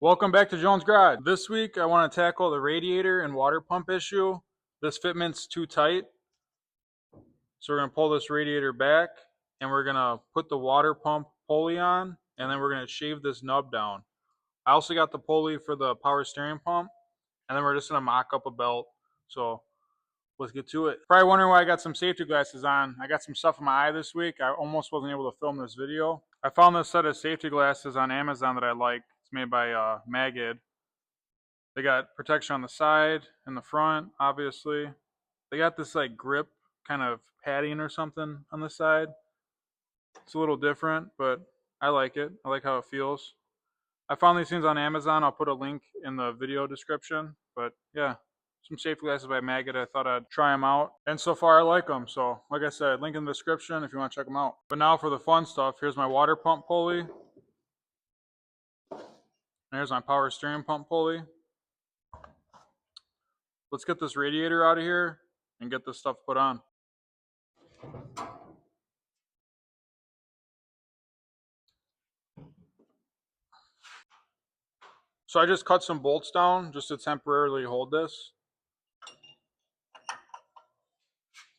Welcome back to Jonez Garage. This week I want to tackle the radiator and water pump issue. This fitment's too tight, so we're going to pull this radiator back and we're going to put the water pump pulley on, and then we're going to shave this nub down. I also got the pulley for the power steering pump, and then we're just going to mock up a belt. So let's get to it. Probably wondering why I got some safety glasses on. I got some stuff in my eye this week. I almost wasn't able to film this video. I found this set of safety glasses on Amazon that I like. It's made by Magid. They got protection on the side and the front, obviously. They got this like grip kind of padding or something on the side. It's a little different, but I like it. I like how it feels. I found these things on Amazon. I'll put a link in the video description. But yeah, some safety glasses by Magid. I thought I'd try them out. And so far I like them. So like I said, link in the description if you want to check them out. But now for the fun stuff. Here's my water pump pulley. And here's my power steering pump pulley. Let's get this radiator out of here and get this stuff put on. So I just cut some bolts down just to temporarily hold this.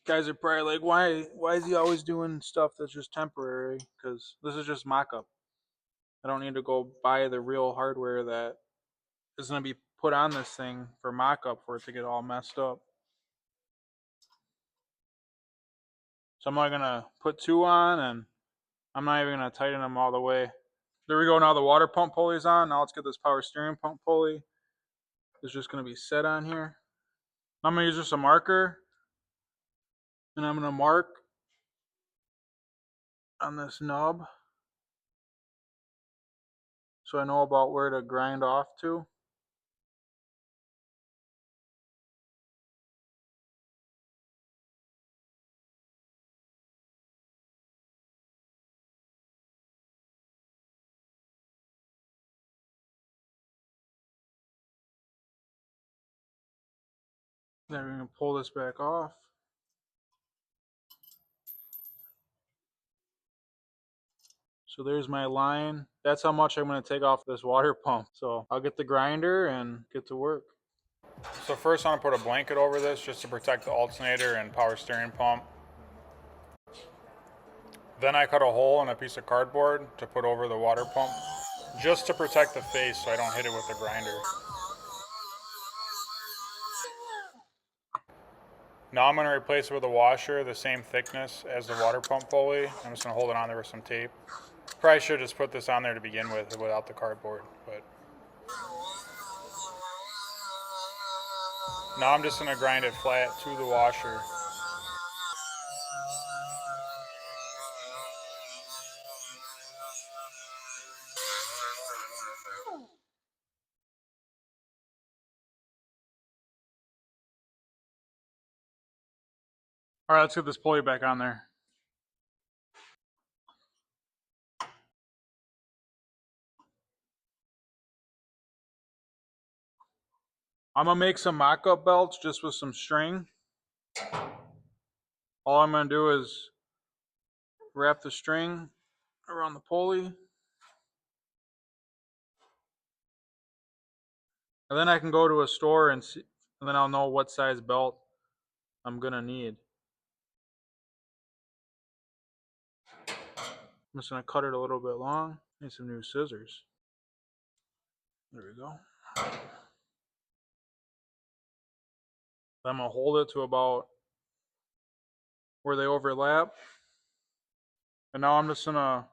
Guys are probably like, why is he always doing stuff that's just temporary? Because this is just mock-up. I don't need to go buy the real hardware that is going to be put on this thing for mock-up for it to get all messed up. So I'm only going to put two on, and I'm not even going to tighten them all the way. There we go. Now the water pump pulley's on. Now let's get this power steering pump pulley. It's just going to be set on here. I'm going to use just a marker, and I'm going to mark on this nub so I know about where to grind off to. Then we're going to pull this back off. So there's my line. That's how much I'm going to take off this water pump. So I'll get the grinder and get to work. So first I'm going to put a blanket over this just to protect the alternator and power steering pump. Then I cut a hole in a piece of cardboard to put over the water pump just to protect the face so I don't hit it with the grinder. Now I'm going to replace it with a washer the same thickness as the water pump pulley. I'm just going to hold it on there with some tape. Probably should just put this on there to begin with without the cardboard, but now I'm just going to grind it flat to the washer. All right, let's get this pulley back on there. I'm going to make some mock-up belts just with some string. All I'm going to do is wrap the string around the pulley. And then I can go to a store and see, and then I'll know what size belt I'm going to need. I'm just going to cut it a little bit long. Need some new scissors. There we go. I'm going to hold it to about where they overlap. And now I'm just going to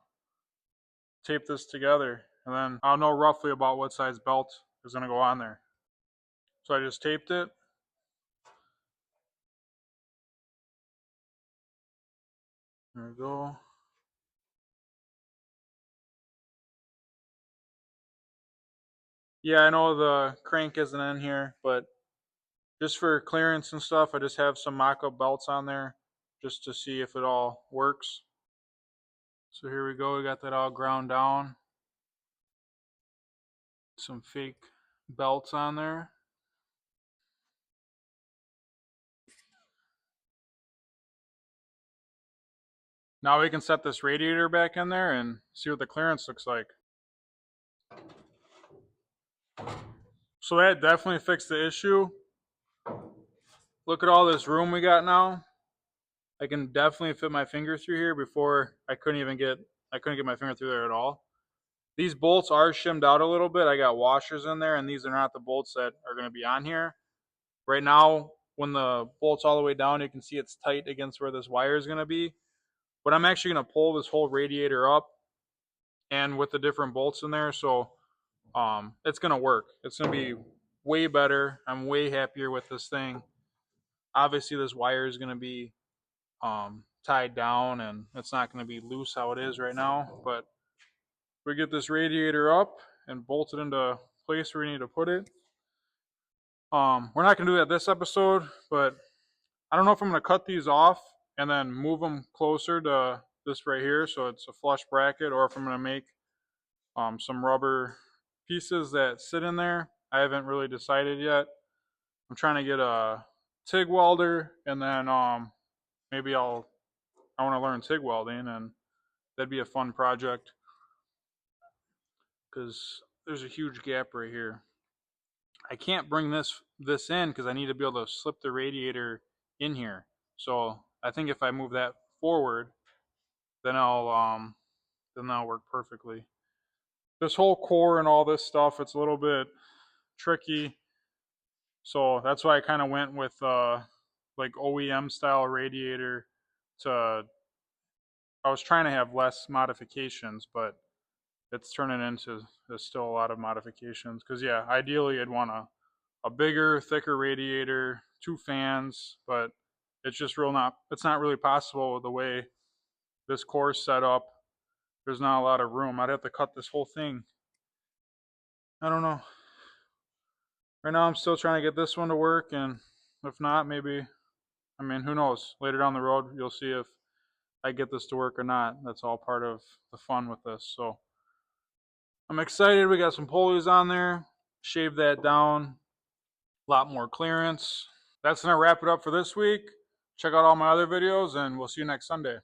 tape this together. And then I'll know roughly about what size belt is going to go on there. So I just taped it. There we go. Yeah, I know the crank isn't in here, but just for clearance and stuff, I just have some mock-up belts on there just to see if it all works. So here we go, we got that all ground down. Some fake belts on there. Now we can set this radiator back in there and see what the clearance looks like. So that definitely fixed the issue. Look at all this room we got now. I can definitely fit my finger through here. Before I couldn't get my finger through there at all. These bolts are shimmed out a little bit. I got washers in there, and these are not the bolts that are going to be on here. Right now, when the bolt's all the way down, you can see it's tight against where this wire is going to be. But I'm actually going to pull this whole radiator up, and with the different bolts in there, so it's going to work. It's going to be way better. I'm way happier with this thing. Obviously, this wire is going to be tied down, and it's not going to be loose how it is right now. But we get this radiator up and bolt it into place where we need to put it. We're not going to do that this episode, but I don't know if I'm going to cut these off and then move them closer to this right here so it's a flush bracket, or if I'm going to make some rubber pieces that sit in there. I haven't really decided yet. I'm trying to get a TIG welder, and then maybe I want to learn TIG welding, and that'd be a fun project because there's a huge gap right here. I can't bring this in because I need to be able to slip the radiator in here. So I think if I move that forward, then that'll work perfectly. This whole core and all this stuff, it's a little bit tricky. So that's why I kind of went with like OEM style radiator. I was trying to have less modifications, but it's turning into there's still a lot of modifications. Because yeah, ideally I'd want a bigger, thicker radiator, 2 fans, but it's not really possible with the way this core's set up. There's not a lot of room. I'd have to cut this whole thing. I don't know. Right now I'm still trying to get this one to work, and if not, maybe, I mean, who knows? Later down the road, you'll see if I get this to work or not. That's all part of the fun with this. So I'm excited. We got some pulleys on there. Shave that down. A lot more clearance. That's going to wrap it up for this week. Check out all my other videos, and we'll see you next Sunday.